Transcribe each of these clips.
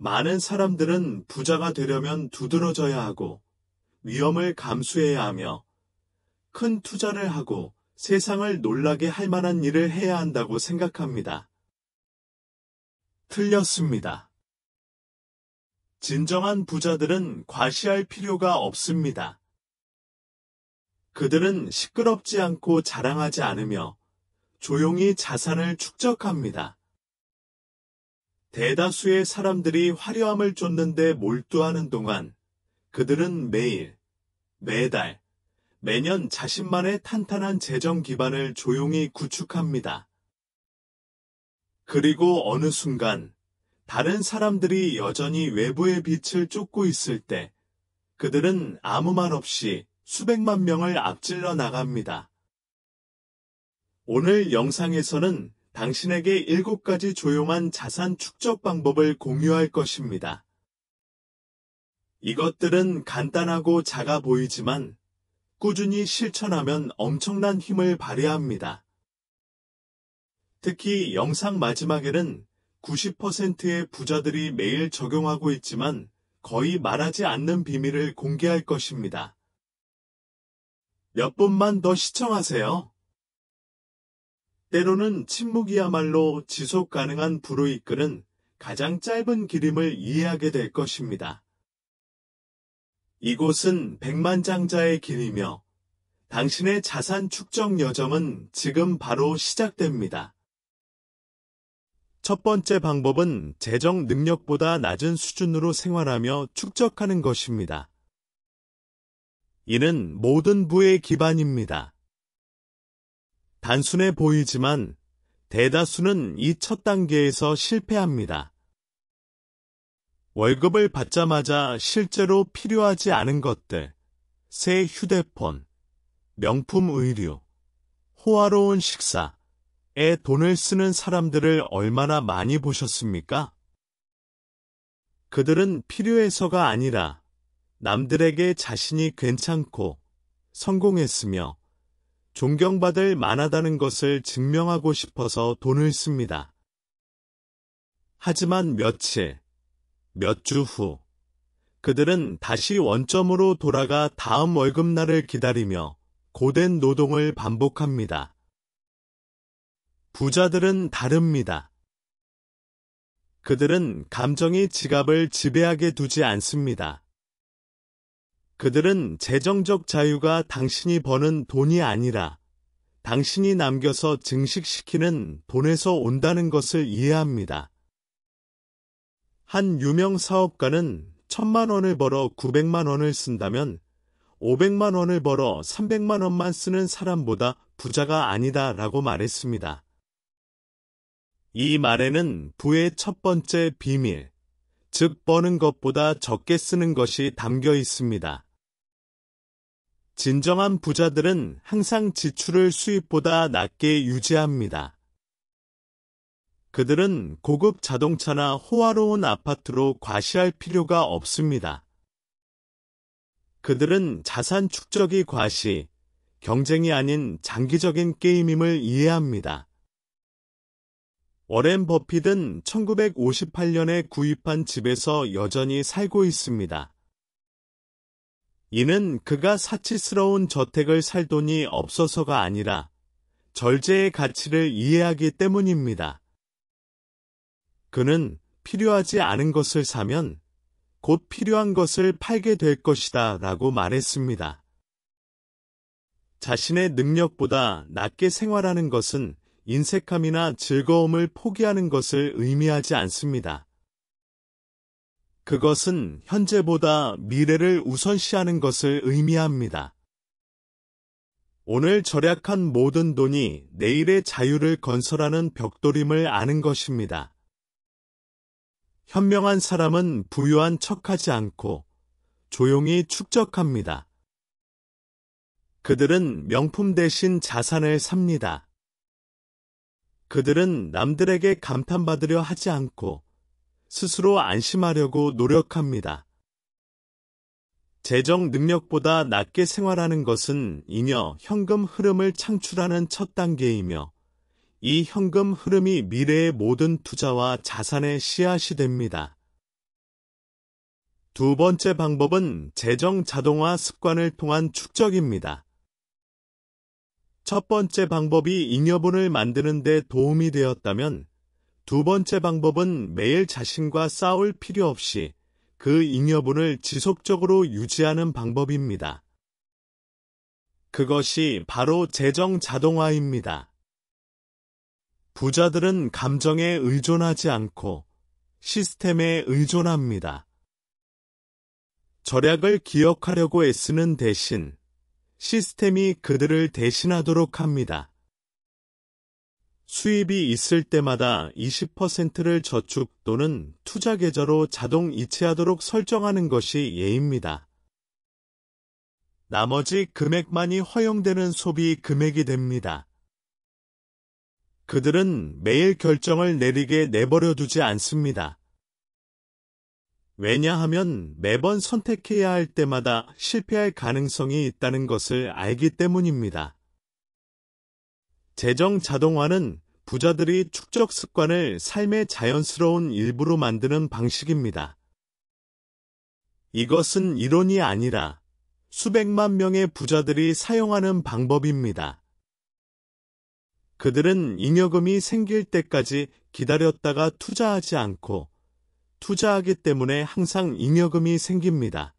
많은 사람들은 부자가 되려면 두드러져야 하고 위험을 감수해야 하며 큰 투자를 하고 세상을 놀라게 할 만한 일을 해야 한다고 생각합니다. 틀렸습니다. 진정한 부자들은 과시할 필요가 없습니다. 그들은 시끄럽지 않고 자랑하지 않으며 조용히 자산을 축적합니다. 대다수의 사람들이 화려함을 쫓는데 몰두하는 동안 그들은 매일, 매달, 매년 자신만의 탄탄한 재정 기반을 조용히 구축합니다. 그리고 어느 순간 다른 사람들이 여전히 외부의 빛을 쫓고 있을 때 그들은 아무 말 없이 수백만 명을 앞질러 나갑니다. 오늘 영상에서는 당신에게 7가지 조용한 자산 축적 방법을 공유할 것입니다. 이것들은 간단하고 작아 보이지만 꾸준히 실천하면 엄청난 힘을 발휘합니다. 특히 영상 마지막에는 90%의 부자들이 매일 적용하고 있지만 거의 말하지 않는 비밀을 공개할 것입니다. 몇 분만 더 시청하세요. 때로는 침묵이야말로 지속 가능한 부로 이끄는 가장 짧은 길임을 이해하게 될 것입니다. 이곳은 백만장자의 길이며 당신의 자산 축적 여정은 지금 바로 시작됩니다. 첫 번째 방법은 재정 능력보다 낮은 수준으로 생활하며 축적하는 것입니다. 이는 모든 부의 기반입니다. 단순해 보이지만 대다수는 이 첫 단계에서 실패합니다. 월급을 받자마자 실제로 필요하지 않은 것들, 새 휴대폰, 명품 의류, 호화로운 식사에 돈을 쓰는 사람들을 얼마나 많이 보셨습니까? 그들은 필요해서가 아니라 남들에게 자신이 괜찮고 성공했으며 존경받을 만하다는 것을 증명하고 싶어서 돈을 씁니다. 하지만 며칠, 몇 주 후, 그들은 다시 원점으로 돌아가 다음 월급날을 기다리며 고된 노동을 반복합니다. 부자들은 다릅니다. 그들은 감정이 지갑을 지배하게 두지 않습니다. 그들은 재정적 자유가 당신이 버는 돈이 아니라 당신이 남겨서 증식시키는 돈에서 온다는 것을 이해합니다. 한 유명 사업가는 1,000만 원을 벌어 900만 원을 쓴다면 500만 원을 벌어 300만 원만 쓰는 사람보다 부자가 아니다 라고 말했습니다. 이 말에는 부의 첫 번째 비밀, 즉 버는 것보다 적게 쓰는 것이 담겨 있습니다. 진정한 부자들은 항상 지출을 수입보다 낮게 유지합니다. 그들은 고급 자동차나 호화로운 아파트로 과시할 필요가 없습니다. 그들은 자산 축적이 과시, 경쟁이 아닌 장기적인 게임임을 이해합니다. 워렌 버핏은 1958년에 구입한 집에서 여전히 살고 있습니다. 이는 그가 사치스러운 저택을 살 돈이 없어서가 아니라 절제의 가치를 이해하기 때문입니다. 그는 필요하지 않은 것을 사면 곧 필요한 것을 팔게 될 것이다 라고 말했습니다. 자신의 능력보다 낮게 생활하는 것은 인색함이나 즐거움을 포기하는 것을 의미하지 않습니다. 그것은 현재보다 미래를 우선시하는 것을 의미합니다. 오늘 절약한 모든 돈이 내일의 자유를 건설하는 벽돌임을 아는 것입니다. 현명한 사람은 부유한 척하지 않고 조용히 축적합니다. 그들은 명품 대신 자산을 삽니다. 그들은 남들에게 감탄받으려 하지 않고 스스로 안심하려고 노력합니다. 재정 능력보다 낮게 생활하는 것은 잉여 현금 흐름을 창출하는 첫 단계이며 이 현금 흐름이 미래의 모든 투자와 자산의 씨앗이 됩니다. 두 번째 방법은 재정 자동화 습관을 통한 축적입니다. 첫 번째 방법이 잉여분을 만드는 데 도움이 되었다면 두 번째 방법은 매일 자신과 싸울 필요 없이 그 잉여분을 지속적으로 유지하는 방법입니다. 그것이 바로 재정 자동화입니다. 부자들은 감정에 의존하지 않고 시스템에 의존합니다. 절약을 기억하려고 애쓰는 대신 시스템이 그들을 대신하도록 합니다. 수입이 있을 때마다 20%를 저축 또는 투자 계좌로 자동 이체하도록 설정하는 것이 예입니다. 나머지 금액만이 허용되는 소비 금액이 됩니다. 그들은 매일 결정을 내리게 내버려 두지 않습니다. 왜냐하면 매번 선택해야 할 때마다 실패할 가능성이 있다는 것을 알기 때문입니다. 재정 자동화는 부자들이 축적 습관을 삶의 자연스러운 일부로 만드는 방식입니다. 이것은 이론이 아니라 수백만 명의 부자들이 사용하는 방법입니다. 그들은 잉여금이 생길 때까지 기다렸다가 투자하지 않고 투자하기 때문에 항상 잉여금이 생깁니다.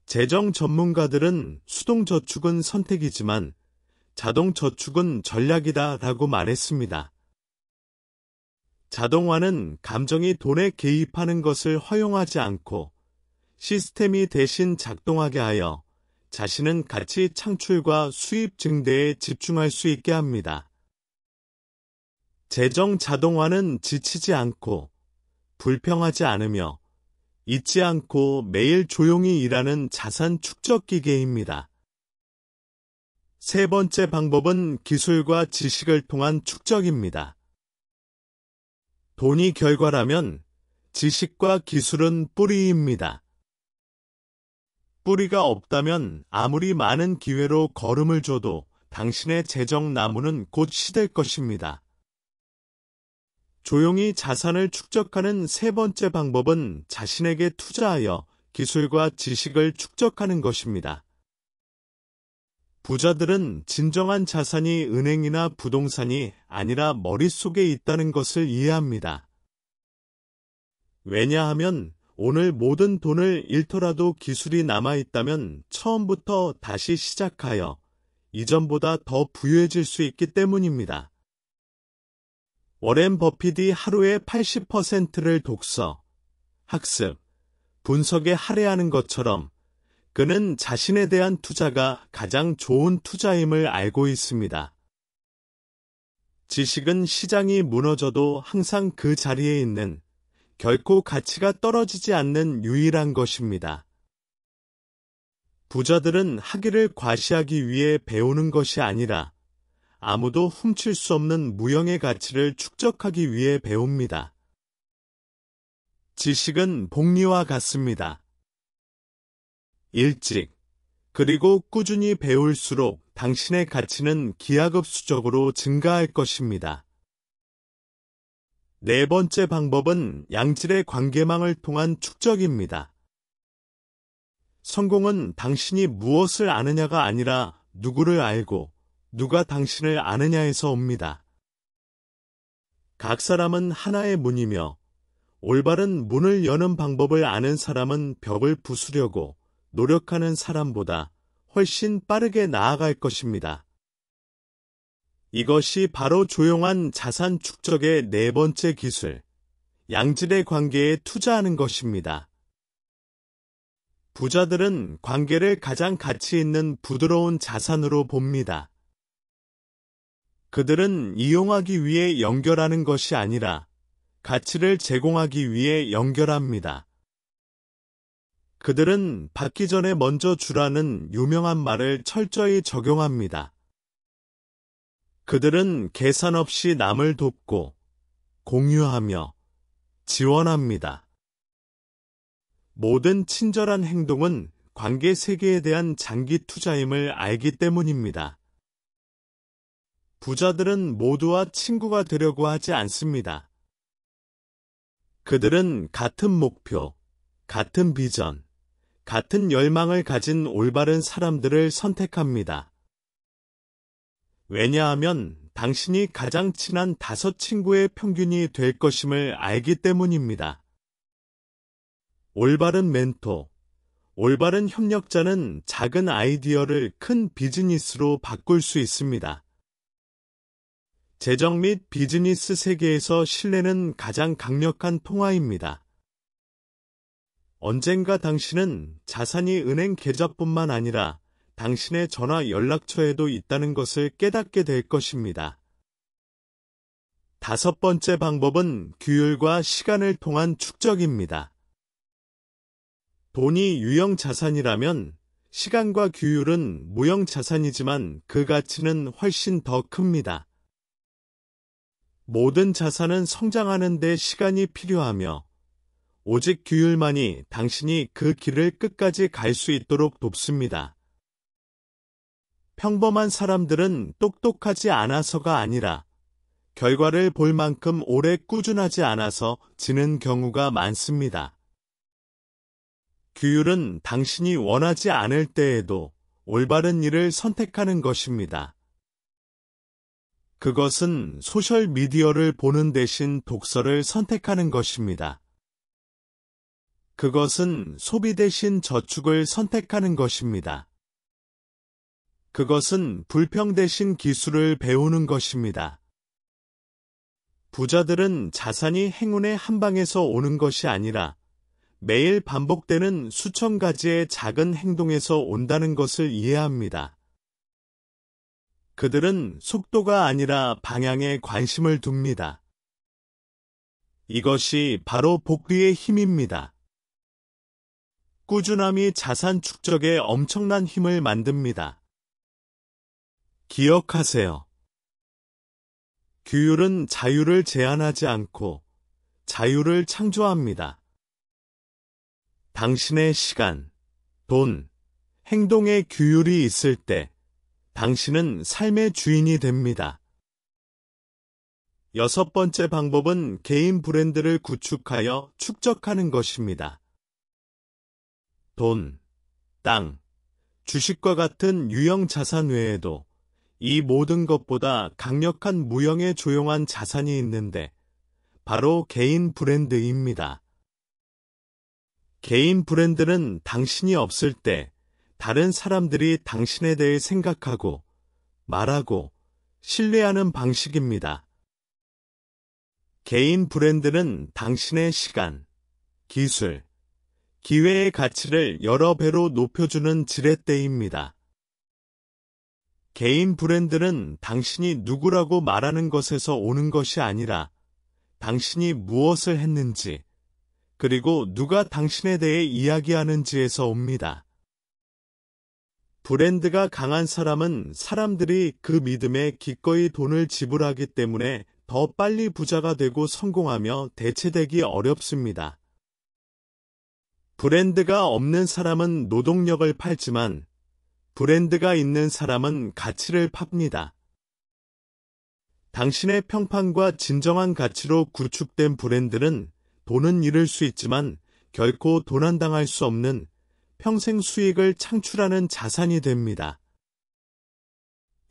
재정 전문가들은 수동저축은 선택이지만 자동저축은 전략이다 라고 말했습니다. 자동화는 감정이 돈에 개입하는 것을 허용하지 않고 시스템이 대신 작동하게 하여 자신은 가치 창출과 수입 증대에 집중할 수 있게 합니다. 재정 자동화는 지치지 않고 불평하지 않으며 잊지 않고 매일 조용히 일하는 자산 축적 기계입니다. 세 번째 방법은 기술과 지식을 통한 축적입니다. 돈이 결과라면 지식과 기술은 뿌리입니다. 뿌리가 없다면 아무리 많은 기회로 걸음을 줘도 당신의 재정 나무는 곧 시들 것입니다. 조용히 자산을 축적하는 세 번째 방법은 자신에게 투자하여 기술과 지식을 축적하는 것입니다. 부자들은 진정한 자산이 은행이나 부동산이 아니라 머릿속에 있다는 것을 이해합니다. 왜냐하면 오늘 모든 돈을 잃더라도 기술이 남아있다면 처음부터 다시 시작하여 이전보다 더 부유해질 수 있기 때문입니다. 워렌 버핏이 하루에 80%를 독서, 학습, 분석에 할애하는 것처럼 그는 자신에 대한 투자가 가장 좋은 투자임을 알고 있습니다. 지식은 시장이 무너져도 항상 그 자리에 있는 결코 가치가 떨어지지 않는 유일한 것입니다. 부자들은 학위를 과시하기 위해 배우는 것이 아니라 아무도 훔칠 수 없는 무형의 가치를 축적하기 위해 배웁니다. 지식은 복리와 같습니다. 일찍, 그리고 꾸준히 배울수록 당신의 가치는 기하급수적으로 증가할 것입니다. 네 번째 방법은 양질의 관계망을 통한 축적입니다. 성공은 당신이 무엇을 아느냐가 아니라 누구를 알고 누가 당신을 아느냐에서 옵니다. 각 사람은 하나의 문이며 올바른 문을 여는 방법을 아는 사람은 벽을 부수려고 노력하는 사람보다 훨씬 빠르게 나아갈 것입니다. 이것이 바로 조용한 자산 축적의 네 번째 기술, 양질의 관계에 투자하는 것입니다. 부자들은 관계를 가장 가치 있는 부드러운 자산으로 봅니다. 그들은 이용하기 위해 연결하는 것이 아니라 가치를 제공하기 위해 연결합니다. 그들은 받기 전에 먼저 주라는 유명한 말을 철저히 적용합니다. 그들은 계산 없이 남을 돕고 공유하며 지원합니다. 모든 친절한 행동은 관계 세계에 대한 장기 투자임을 알기 때문입니다. 부자들은 모두와 친구가 되려고 하지 않습니다. 그들은 같은 목표, 같은 비전, 같은 열망을 가진 올바른 사람들을 선택합니다. 왜냐하면 당신이 가장 친한 5 친구의 평균이 될 것임을 알기 때문입니다. 올바른 멘토, 올바른 협력자는 작은 아이디어를 큰 비즈니스로 바꿀 수 있습니다. 재정 및 비즈니스 세계에서 신뢰는 가장 강력한 통화입니다. 언젠가 당신은 자산이 은행 계좌뿐만 아니라 당신의 전화 연락처에도 있다는 것을 깨닫게 될 것입니다. 5번째 방법은 규율과 시간을 통한 축적입니다. 돈이 유형 자산이라면 시간과 규율은 무형 자산이지만 그 가치는 훨씬 더 큽니다. 모든 자산은 성장하는 데 시간이 필요하며 오직 규율만이 당신이 그 길을 끝까지 갈 수 있도록 돕습니다. 평범한 사람들은 똑똑하지 않아서가 아니라 결과를 볼 만큼 오래 꾸준하지 않아서 지는 경우가 많습니다. 규율은 당신이 원하지 않을 때에도 올바른 일을 선택하는 것입니다. 그것은 소셜미디어를 보는 대신 독서를 선택하는 것입니다. 그것은 소비 대신 저축을 선택하는 것입니다. 그것은 불평 대신 기술을 배우는 것입니다. 부자들은 자산이 행운의 한 방에서 오는 것이 아니라 매일 반복되는 수천 가지의 작은 행동에서 온다는 것을 이해합니다. 그들은 속도가 아니라 방향에 관심을 둡니다. 이것이 바로 복리의 힘입니다. 꾸준함이 자산 축적에 엄청난 힘을 만듭니다. 기억하세요. 규율은 자유를 제한하지 않고 자유를 창조합니다. 당신의 시간, 돈, 행동의 규율이 있을 때 당신은 삶의 주인이 됩니다. 6번째 방법은 개인 브랜드를 구축하여 축적하는 것입니다. 돈, 땅, 주식과 같은 유형 자산 외에도 이 모든 것보다 강력한 무형의 조용한 자산이 있는데 바로 개인 브랜드입니다. 개인 브랜드는 당신이 없을 때 다른 사람들이 당신에 대해 생각하고 말하고 신뢰하는 방식입니다. 개인 브랜드는 당신의 시간, 기술, 기회의 가치를 여러 배로 높여주는 지렛대입니다. 개인 브랜드는 당신이 누구라고 말하는 것에서 오는 것이 아니라 당신이 무엇을 했는지, 그리고 누가 당신에 대해 이야기하는지에서 옵니다. 브랜드가 강한 사람은 사람들이 그 믿음에 기꺼이 돈을 지불하기 때문에 더 빨리 부자가 되고 성공하며 대체되기 어렵습니다. 브랜드가 없는 사람은 노동력을 팔지만 브랜드가 있는 사람은 가치를 팝니다. 당신의 평판과 진정한 가치로 구축된 브랜드는 돈은 잃을 수 있지만 결코 도난당할 수 없는 평생 수익을 창출하는 자산이 됩니다.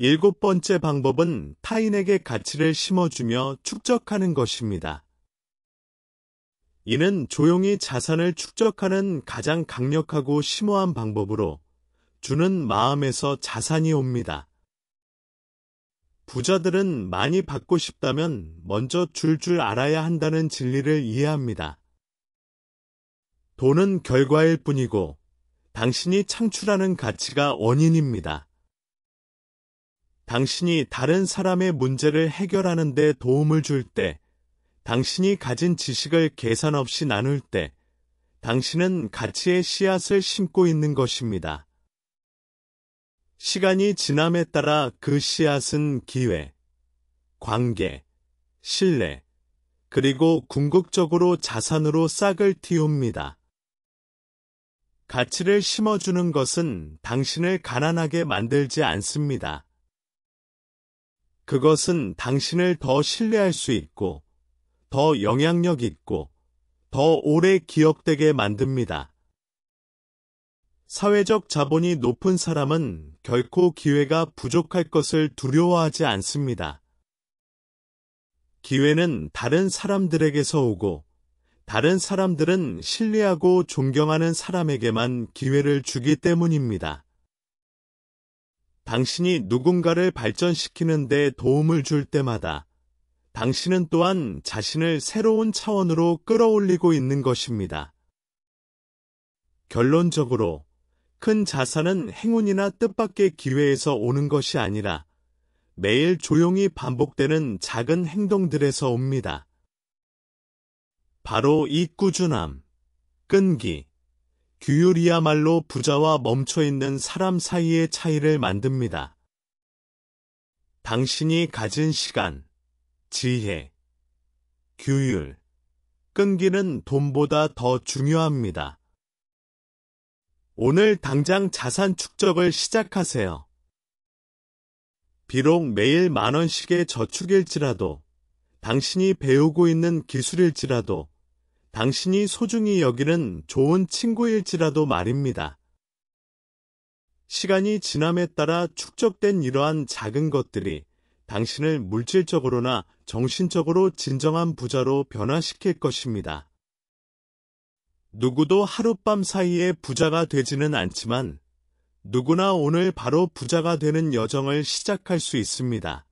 7번째 방법은 타인에게 가치를 심어주며 축적하는 것입니다. 이는 조용히 자산을 축적하는 가장 강력하고 심오한 방법으로 주는 마음에서 자산이 옵니다. 부자들은 많이 받고 싶다면 먼저 줄 알아야 한다는 진리를 이해합니다. 돈은 결과일 뿐이고 당신이 창출하는 가치가 원인입니다. 당신이 다른 사람의 문제를 해결하는 데 도움을 줄 때, 당신이 가진 지식을 계산 없이 나눌 때, 당신은 가치의 씨앗을 심고 있는 것입니다. 시간이 지남에 따라 그 씨앗은 기회, 관계, 신뢰, 그리고 궁극적으로 자산으로 싹을 틔웁니다. 가치를 심어주는 것은 당신을 가난하게 만들지 않습니다. 그것은 당신을 더 신뢰할 수 있고, 더 영향력 있고, 더 오래 기억되게 만듭니다. 사회적 자본이 높은 사람은 결코 기회가 부족할 것을 두려워하지 않습니다. 기회는 다른 사람들에게서 오고, 다른 사람들은 신뢰하고 존경하는 사람에게만 기회를 주기 때문입니다. 당신이 누군가를 발전시키는 데 도움을 줄 때마다 당신은 또한 자신을 새로운 차원으로 끌어올리고 있는 것입니다. 결론적으로 큰 자산은 행운이나 뜻밖의 기회에서 오는 것이 아니라 매일 조용히 반복되는 작은 행동들에서 옵니다. 바로 이 꾸준함, 끈기, 규율이야말로 부자와 멈춰있는 사람 사이의 차이를 만듭니다. 당신이 가진 시간, 지혜, 규율, 끈기는 돈보다 더 중요합니다. 오늘 당장 자산 축적을 시작하세요. 비록 매일 10,000원씩의 저축일지라도, 당신이 배우고 있는 기술일지라도, 당신이 소중히 여기는 좋은 친구일지라도 말입니다. 시간이 지남에 따라 축적된 이러한 작은 것들이 당신을 물질적으로나 정신적으로 진정한 부자로 변화시킬 것입니다. 누구도 하룻밤 사이에 부자가 되지는 않지만 누구나 오늘 바로 부자가 되는 여정을 시작할 수 있습니다.